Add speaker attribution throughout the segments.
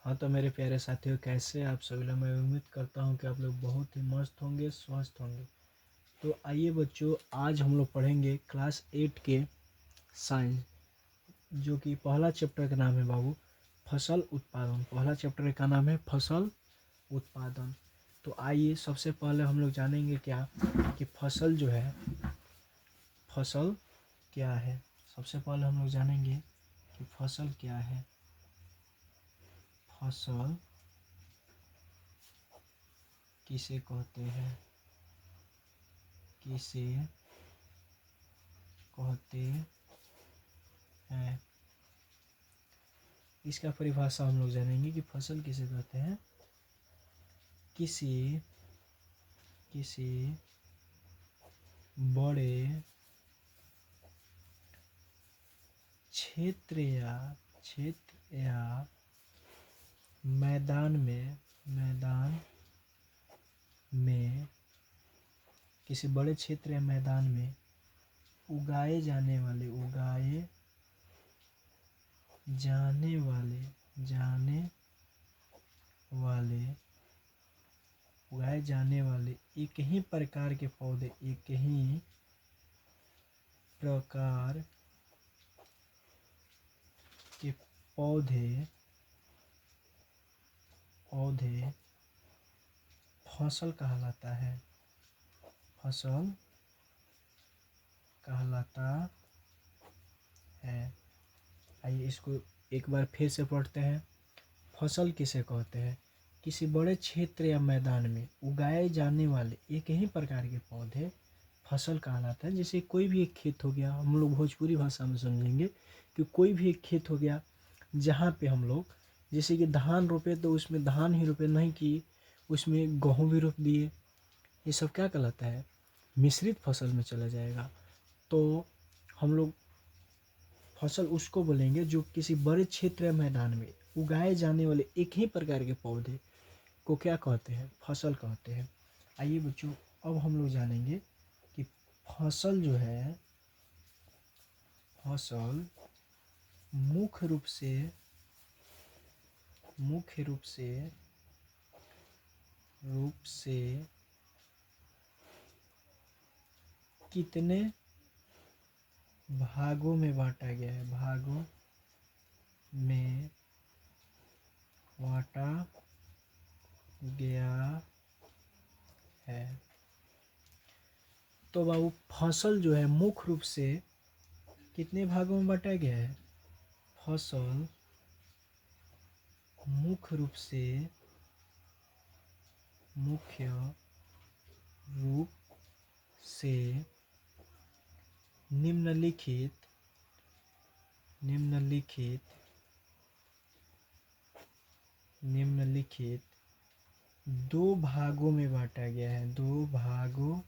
Speaker 1: हाँ तो मेरे प्यारे साथियों, कैसे आप सभी लोग। मैं उम्मीद करता हूँ कि आप लोग बहुत ही मस्त होंगे, स्वस्थ होंगे। तो आइए बच्चों, आज हम लोग पढ़ेंगे क्लास 8 के साइंस, जो कि पहला चैप्टर का नाम है बाबू फसल उत्पादन। पहला चैप्टर का नाम है फसल उत्पादन। तो आइए सबसे पहले हम लोग जानेंगे क्या कि फसल जो है, फसल क्या है। सबसे पहले हम लोग जानेंगे कि फसल क्या है। फसल किसे कहते हैं, किसे कहते हैं, इसका परिभाषा हम लोग जानेंगे कि फसल किसे कहते हैं। किसी किसी बड़े क्षेत्र या मैदान में किसी बड़े क्षेत्र या मैदान में उगाए जाने वाले जाने वाले उगाए जाने वाले एक ही प्रकार के पौधे, एक ही प्रकार के पौधे पौधे फसल कहलाता है। फसल कहलाता है। आइए इसको एक बार फिर से पढ़ते हैं। फसल किसे कहते हैं, किसी बड़े क्षेत्र या मैदान में उगाए जाने वाले एक ही प्रकार के पौधे फसल कहलाता है। जैसे कोई भी एक खेत हो गया, हम लोग भोजपुरी भाषा में समझेंगे कि कोई भी एक खेत हो गया जहाँ पे हम लोग जैसे कि धान रोपे तो उसमें धान ही रोपे, नहीं कि उसमें गेहूँ भी रोप दिए, ये सब क्या कहलाता है, मिश्रित फसल में चला जाएगा। तो हम लोग फसल उसको बोलेंगे जो किसी बड़े क्षेत्र या मैदान में उगाए जाने वाले एक ही प्रकार के पौधे को क्या कहते हैं, फसल कहते हैं। आइए बच्चों, अब हम लोग जानेंगे कि फसल जो है, फसल मुख्य रूप से कितने भागों में बांटा गया है, भागों में बांटा गया है। तो बाबू फसल जो है मुख्य रूप से कितने भागों में बांटा गया है, फसल मुख्य रूप से निम्नलिखित दो भागों में बांटा गया है, दो भागों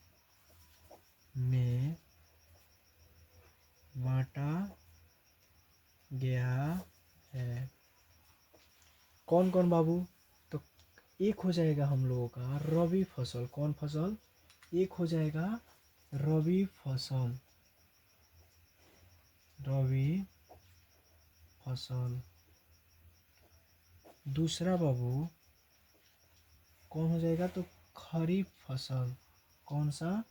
Speaker 1: में बांटा गया है। कौन कौन बाबू, तो एक हो जाएगा हम लोगों का रबी फसल। कौन फसल, एक हो जाएगा रबी फसल, रबी फसल। दूसरा बाबू कौन हो जाएगा, तो खरीफ फसल। कौन सा,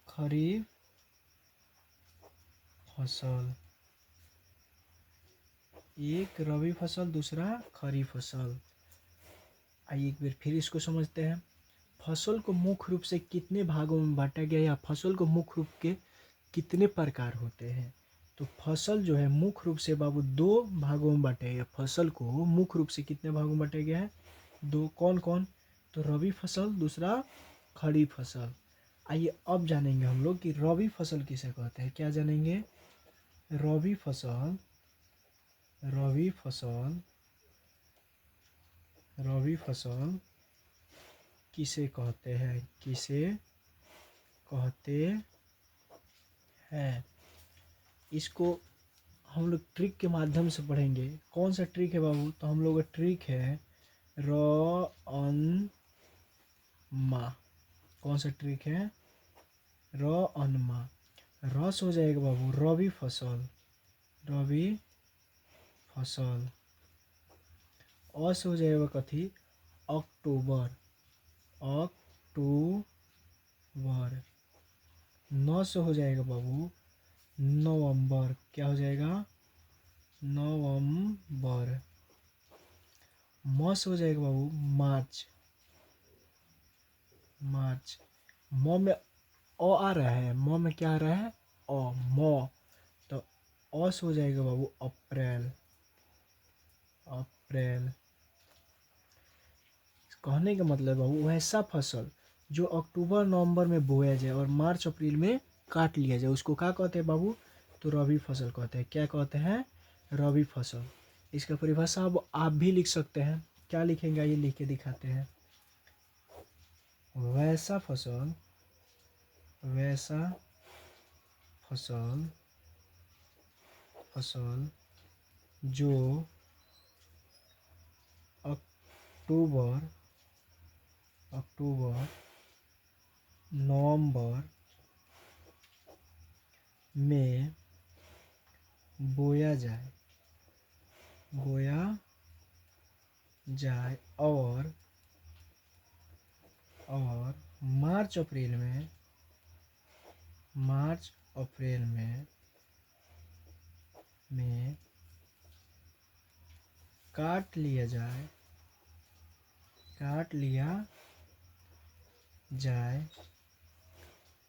Speaker 1: खरीफ फसल। एक रबी फसल, दूसरा खरीफ फसल। आइए एक बार फिर इसको समझते हैं। फसल को मुख्य रूप से कितने भागों में बांटा गया, या फसल को मुख्य रूप के कितने प्रकार होते हैं। तो फसल जो है मुख्य रूप से बाबू दो भागों में बांटा गया। फसल को मुख्य रूप से कितने भागों में बांटा गया है, दो। कौन कौन, तो रबी फसल, दूसरा खरीफ फसल। आइए अब जानेंगे हम लोग कि रबी फसल किसे कहते हैं। क्या जानेंगे, रबी फसल रबी फसल रबी फसल किसे कहते हैं, किसे कहते हैं। इसको हम लोग ट्रिक के माध्यम से पढ़ेंगे। कौन सा ट्रिक है बाबू, तो हम लोग का ट्रिक है र अन मा। कौन सा ट्रिक है, र अन मा। रस हो जाएगा बाबू रबी फसल, रबी फसल। अ से हो जाएगा कथी, अक्टूबर, अक्टूबर। न से हो जाएगा बाबू नवंबर, क्या हो जाएगा, नवंबर। म से हो जाएगा बाबू मार्च, मार्च। म में अ आ रहा है, म में क्या आ रहा है, अ, म। तो अ से हो जाएगा बाबू अप्रैल, अप्रैल। कहने का मतलब बाबू वैसा फसल जो अक्टूबर नवंबर में बोया जाए और मार्च अप्रैल में काट लिया जाए, उसको क्या कहते हैं बाबू, तो रबी फसल कहते हैं। क्या कहते हैं, रबी फसल। इसका परिभाषा अब आप भी लिख सकते हैं। क्या लिखेंगे, ये लिख के दिखाते हैं। वैसा फसल, वैसा फसल, फसल जो अक्टूबर, अक्टूबर नवंबर में बोया जाए, बोया जाए और मार्च अप्रैल में, मार्च अप्रैल में काट लिया जाए, काट लिया जाए,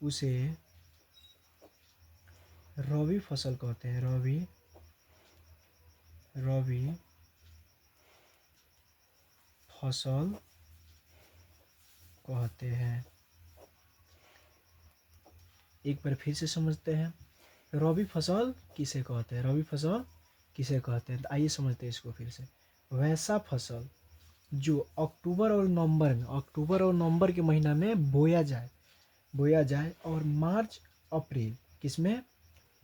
Speaker 1: उसे रबी फसल कहते हैं। रबी, रबी फसल कहते हैं। एक बार फिर से समझते हैं, रबी फसल किसे कहते हैं, रबी फसल किसे कहते हैं। तो आइए समझते हैं इसको फिर से। वैसा फसल जो अक्टूबर और नवंबर में, अक्टूबर और नवंबर के महीना में बोया जाए, बोया जाए और मार्च अप्रैल, किसमें,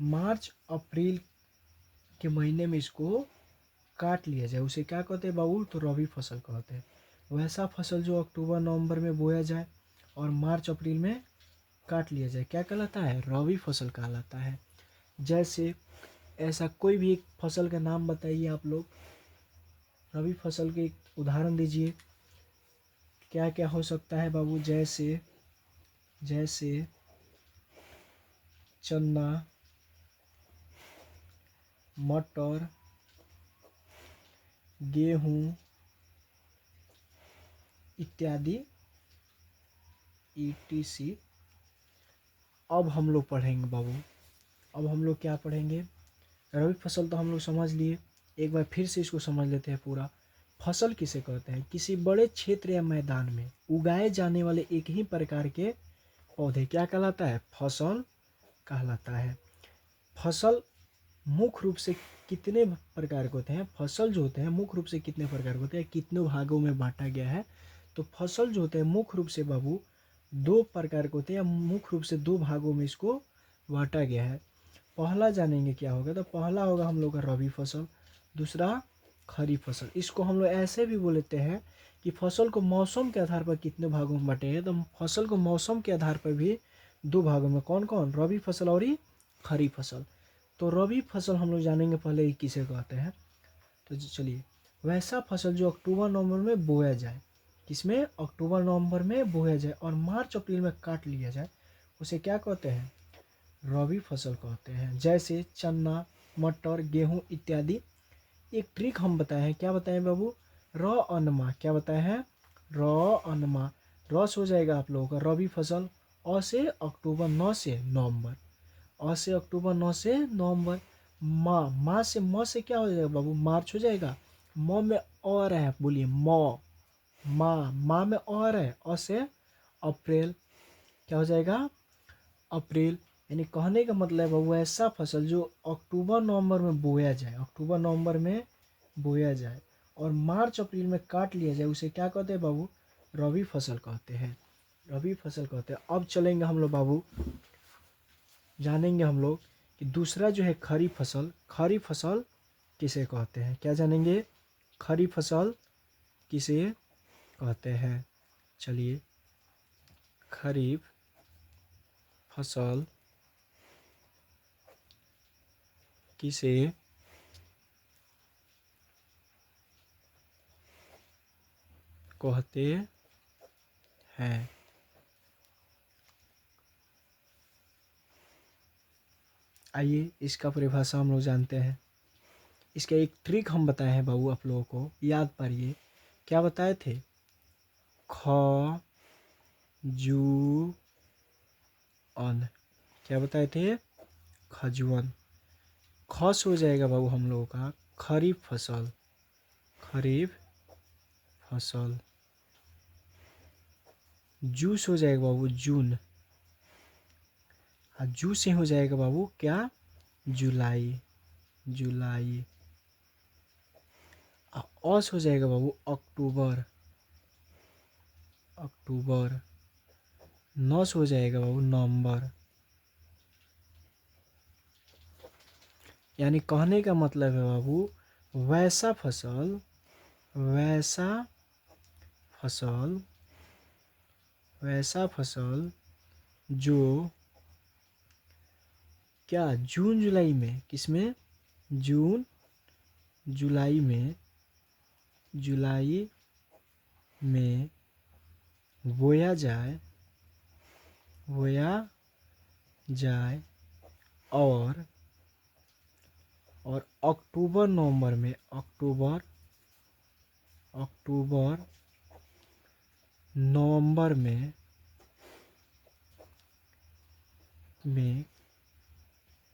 Speaker 1: मार्च अप्रैल के महीने में इसको काट लिया जाए, उसे क्या कहते हैं बाबू, तो रबी फसल कहते हैं। वैसा फसल जो अक्टूबर नवंबर में बोया जाए और मार्च अप्रैल में काट लिया जाए, क्या कहलाता है, रबी फसल कहलाता है। जैसे ऐसा कोई भी एक फसल का नाम बताइए आप लोग, रबी फसल के एक उदाहरण दीजिए। क्या क्या हो सकता है बाबू, जैसे, जैसे चना, मटर, गेहूँ इत्यादि, ETC। अब हम लोग पढ़ेंगे बाबू, अब हम लोग क्या पढ़ेंगे, रबी फसल तो हम लोग समझ लिए, एक बार फिर से इसको समझ लेते हैं पूरा। फसल किसे कहते हैं, किसी बड़े क्षेत्र या मैदान में उगाए जाने वाले एक ही प्रकार के पौधे, क्या कहलाता है, फसल कहलाता है। फसल मुख्य रूप से कितने प्रकार के होते हैं, फसल जो होते हैं मुख्य रूप से कितने प्रकार के होते हैं, कितने भागों में बांटा गया है। तो फसल जो होते हैं मुख्य रूप से बाबू दो प्रकार के होते हैं, मुख्य रूप से दो भागों में इसको बांटा गया है। पहला जानेंगे क्या होगा, तो पहला होगा हम लोग का रबी फसल, दूसरा खरीफ फसल। इसको हम लोग ऐसे भी बोलते हैं कि फसल को मौसम के आधार पर कितने भागों में बांटे हैं, तो फसल को मौसम के आधार पर भी दो भागों में, कौन कौन, रबी फसल और खरीफ फसल। तो रबी फसल हम लोग जानेंगे पहले ही किसे कहते हैं। तो चलिए, वैसा फसल जो अक्टूबर नवंबर में बोया जाए, किसमें, अक्टूबर नवंबर में बोया जाए और मार्च अप्रैल में काट लिया जाए, उसे क्या कहते हैं, रबी फसल कहते हैं। जैसे चना, मटर, गेहूँ इत्यादि। एक ट्रिक हम बताए हैं, क्या बताएं बाबू, र अनमा, क्या बताए हैं, र अनमा। र से हो जाएगा आप लोगों का रबी फसल, अ से अक्टूबर, न से नवंबर, अ से अक्टूबर, न से नवंबर। माँ से, म से क्या हो जाएगा बाबू, मार्च हो जाएगा। म में और है, बोलिए म, माँ में और है, अ से अप्रैल, क्या हो जाएगा, अप्रैल। यानी कहने का मतलब है वो ऐसा फसल जो अक्टूबर नवंबर में बोया जाए, अक्टूबर नवंबर में बोया जाए और मार्च अप्रैल में काट लिया जाए, उसे क्या कहते हैं बाबू, रबी फसल कहते हैं, रबी फसल कहते हैं। अब चलेंगे हम लोग बाबू, जानेंगे हम लोग कि दूसरा जो है खरीफ फसल, खरीफ फसल किसे कहते हैं, क्या जानेंगे, खरीफ फसल किसे कहते हैं। चलिए, खरीफ फसल किसे कहते हैं। आइए इसका परिभाषा हम लोग जानते हैं। इसका एक ट्रिक हम बताए हैं बाबू आप लोगों को, याद पारिए। क्या बताए थे? ख जू अन, क्या बताए थे? खजुअन। खस हो जाएगा बाबू हम लोगों का खरीफ फसल, खरीफ फसल। जूस हो जाएगा बाबू जून, जू से हो जाएगा बाबू क्या? जुलाई, जुलाई। अस हो जाएगा बाबू अक्टूबर, अक्टूबर। नस हो जाएगा बाबू नवंबर। यानी कहने का मतलब है बाबू, वैसा फसल, वैसा फसल, वैसा फसल जो क्या जून जुलाई में, किसमें? जून जुलाई में, जुलाई में बोया जाए, बोया जाए और अक्टूबर नवंबर में, अक्टूबर, अक्टूबर नवंबर में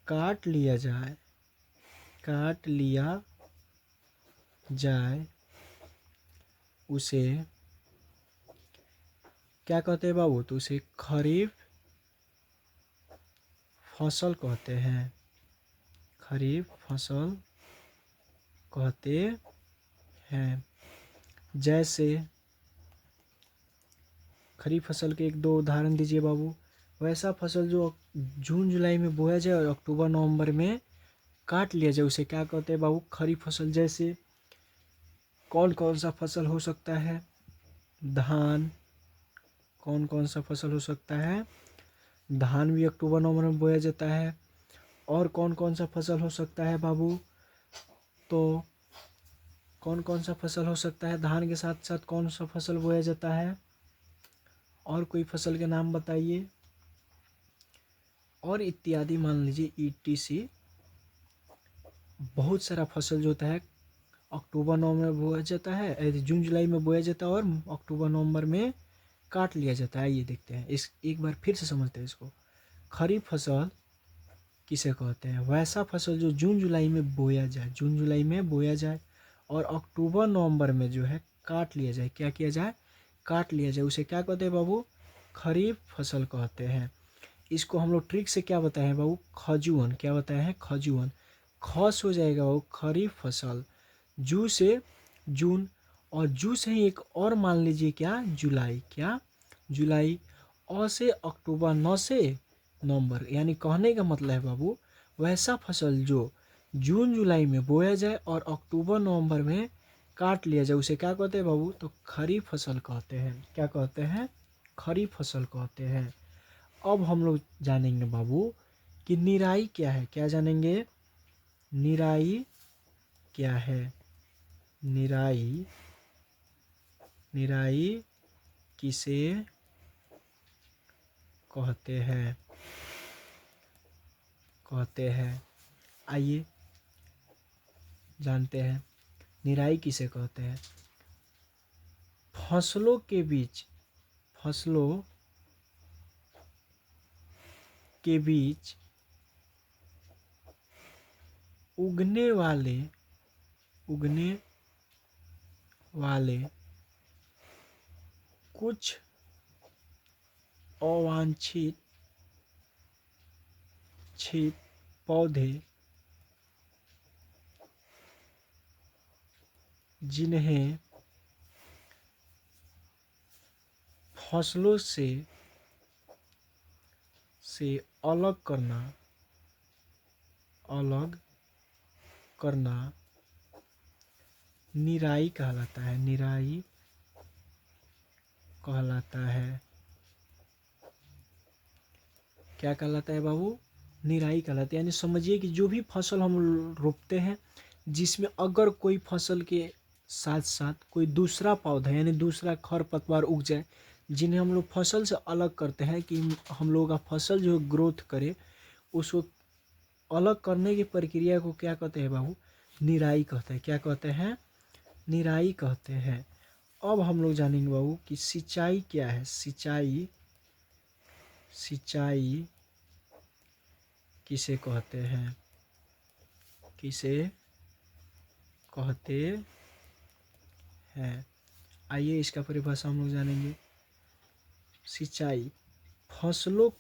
Speaker 1: काट लिया जाए, काट लिया जाए, उसे क्या कहते हैं बाबू? तो उसे खरीफ फसल कहते हैं, खरीफ फसल कहते हैं। जैसे खरीफ फसल के एक दो उदाहरण दीजिए बाबू। वैसा फसल जो जून जुलाई में बोया जाए और अक्टूबर नवंबर में काट लिया जाए, उसे क्या कहते हैं बाबू? खरीफ फसल। जैसे कौन कौन सा फसल हो सकता है? धान। कौन कौन सा फसल हो सकता है? धान भी अक्टूबर नवंबर में बोया जाता है। और कौन कौन सा फसल हो सकता है बाबू? तो कौन कौन सा फसल हो सकता है? धान के साथ साथ कौन सा फसल बोया जाता है? और कोई फसल के नाम बताइए। और इत्यादि मान लीजिए ETC बहुत सारा फसल जो होता है अक्टूबर नवंबर में बोया जाता है, जून जुलाई में बोया जाता है और अक्टूबर नवंबर में काट लिया जाता है। ये देखते हैं, इस एक बार फिर से समझते हैं इसको। खरीफ फसल किसे कहते हैं? वैसा फसल जो जून जुलाई में बोया जाए, जून जुलाई में बोया जाए और अक्टूबर नवंबर में जो है काट लिया जाए। क्या किया जाए? काट लिया जाए। उसे क्या कहते हैं बाबू? खरीफ फसल कहते हैं। इसको हम लोग ट्रिक से क्या बताए हैं बाबू? खजुअन। क्या बताए हैं? खजुअन। खस हो जाएगा बाबू खरीफ फसल, जू से जून, और जू से ही एक और मान लीजिए क्या? जुलाई। क्या? जुलाई। अ से अक्टूबर, न से नवंबर। यानी कहने का मतलब है बाबू, वैसा फसल जो जून जुलाई में बोया जाए और अक्टूबर नवंबर में काट लिया जाए, उसे क्या कहते हैं बाबू? तो खरीफ फसल कहते हैं। क्या कहते हैं? खरीफ फसल कहते हैं। अब हम लोग जानेंगे बाबू कि निराई क्या है। क्या जानेंगे? निराई क्या है? निराई, निराई किसे कहते हैं? कहते हैं। आइए जानते हैं निराई किसे कहते हैं। फसलों के बीच, फसलों के बीच उगने वाले, उगने वाले कुछ अवांछित पौधे, जिन्हें फसलों से अलग करना, अलग करना निराई कहलाता है। निराई कहलाता है। क्या कहलाता है बाबू? निराई कहलाता है। यानी समझिए कि जो भी फसल हम रोपते हैं, जिसमें अगर कोई फसल के साथ साथ कोई दूसरा पौधा यानी दूसरा खरपतवार उग जाए, जिन्हें हम लोग फसल से अलग करते हैं कि हम लोग का फसल जो ग्रोथ करे, उसको अलग करने की प्रक्रिया को क्या कहते हैं बाबू? निराई कहते हैं। क्या कहते हैं? निराई कहते हैं। अब हम लोग जानेंगे बाबू कि सिंचाई क्या है। सिंचाई किसे कहते हैं? किसे कहते हैं? आइए इसका परिभाषा हम लोग जानेंगे। सिंचाई फसलों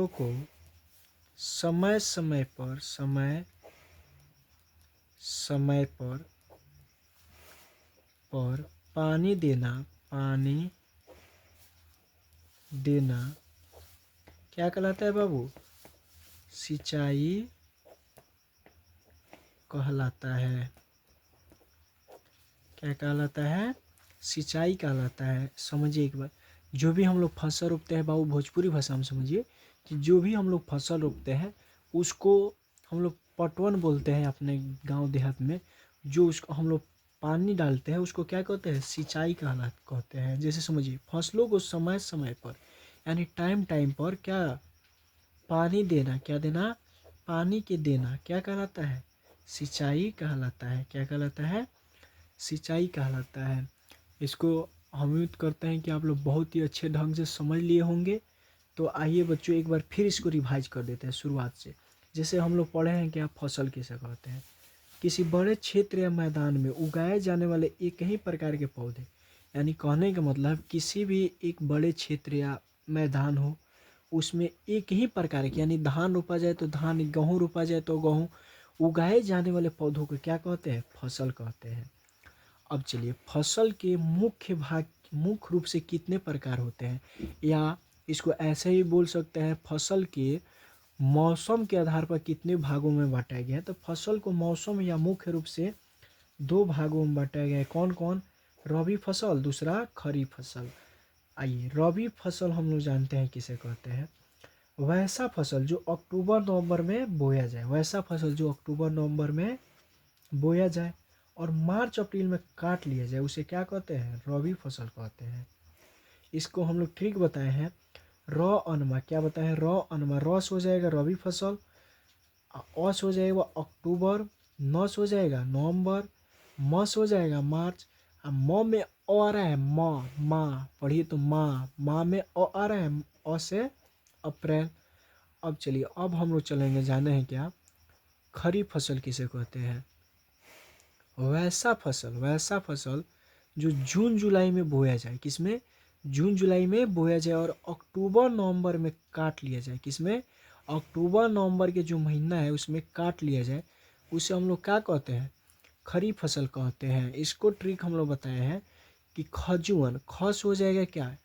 Speaker 1: को समय समय पर पानी देना क्या कहलाता है बाबू? सिंचाई कहलाता है। क्या कहलाता है? सिंचाई कहलाता है। समझिए एक बार, जो भी हम लोग फसल रोपते हैं बाबू, भोजपुरी भाषा में समझिए कि जो भी हम लोग फसल रोपते हैं उसको हम लोग पटवन बोलते हैं अपने गांव देहात में। जो उसको हम लोग पानी डालते हैं उसको क्या कहते हैं? सिंचाई कहते हैं। जैसे समझिए, फसलों को समय समय पर यानी टाइम टाइम पर क्या पानी देना, क्या देना? पानी के देना क्या कहलाता है? सिंचाई कहलाता है। क्या कहलाता है? सिंचाई कहलाता है। इसको हम उम्मीद करते हैं कि आप लोग बहुत ही अच्छे ढंग से समझ लिए होंगे। तो आइए बच्चों, एक बार फिर इसको रिवाइज कर देते हैं शुरुआत से। जैसे हम लोग पढ़े हैं कि आप फसल किसे कहते हैं? किसी बड़े क्षेत्र या मैदान में उगाए जाने वाले एक ही प्रकार के पौधे, यानी कहने का मतलब किसी भी एक बड़े क्षेत्र या मैदान हो, उसमें एक ही प्रकार के यानी धान रोपा जाए तो धान, गेहूँ रोपा जाए तो गेहूँ, उगाए जाने वाले पौधों को क्या कहते हैं? फसल कहते हैं। अब चलिए, फसल के मुख्य रूप से कितने प्रकार होते हैं, या इसको ऐसे ही बोल सकते हैं, फसल के मौसम के आधार पर कितने भागों में बांटा गया है। तो फसल को मौसम या मुख्य रूप से 2 भागों में बांटा गया है। कौन कौन? रबी फसल, दूसरा खरीफ फसल। आइए, रबी फसल हम लोग जानते हैं किसे कहते हैं? वैसा फसल जो अक्टूबर नवंबर में बोया जाए, वैसा फसल जो अक्टूबर नवंबर में बोया जाए और मार्च अप्रैल में काट लिया जाए, उसे क्या कहते हैं? रबी फसल कहते हैं। इसको हम लोग ट्रिक बताए हैं। र अनमा क्या बताए हैं? र अनमा, रस हो जाएगा रबी फसल, अस हो जाएगा अक्टूबर, नस हो जाएगा नवंबर, मस हो जाएगा मार्च, म में अ आ रहा है माँ पढ़िए तो माँ में अ आ रहा है, अ से अप्रैल। अब चलिए, अब हम लोग चलेंगे, जाने हैं क्या खरीफ फसल किसे कहते हैं? वैसा फसल जो जून जुलाई में बोया जाए। किसमें? जून जुलाई में बोया जाए और अक्टूबर नवंबर में काट लिया जाए। किसमें? अक्टूबर नवंबर के जो महीना है उसमें काट लिया जाए, उसे हम लोग क्या कहते हैं? खरीफ फसल कहते हैं। इसको ट्रिक हम लोग बताए हैं कि खजुअन, खस हो जाएगा क्या?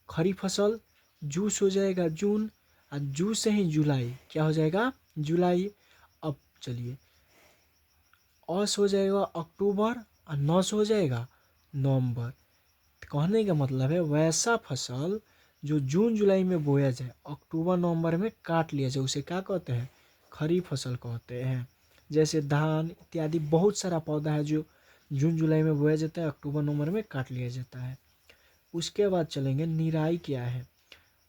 Speaker 1: खरीफ फसल, जूस हो जाएगा जून, और जूस से ही जुलाई, क्या हो जाएगा? जुलाई। अब चलिए, अस हो जाएगा अक्टूबर और नस हो जाएगा नवंबर। कहने का मतलब है वैसा फसल जो जून जुलाई में बोया जाए, अक्टूबर नवंबर में काट लिया जाए, उसे क्या कहते हैं? खरीफ फसल कहते हैं। जैसे धान इत्यादि बहुत सारा पौधा है जो जून जुलाई में बोया जाता है, अक्टूबर नवंबर में काट लिया जाता है। उसके बाद चलेंगे, निराई क्या है?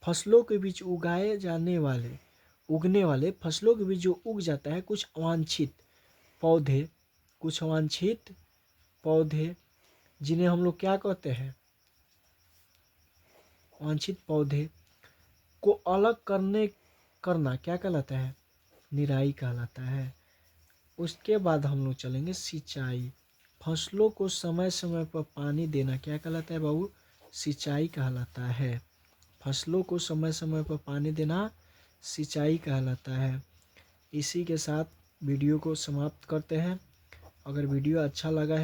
Speaker 1: फसलों के बीच उगने वाले फसलों के बीच जो उग जाता है कुछ अवांछित पौधे, जिन्हें हम लोग क्या कहते हैं? वांछित पौधे को अलग करना क्या कहलाता है? निराई कहलाता है। उसके बाद हम लोग चलेंगे सिंचाई। फसलों को समय समय पर पानी देना क्या कहलाता है बाबू? सिंचाई कहलाता है। फसलों को समय समय पर पानी देना सिंचाई कहलाता है। इसी के साथ वीडियो को समाप्त करते हैं। अगर वीडियो अच्छा लगा है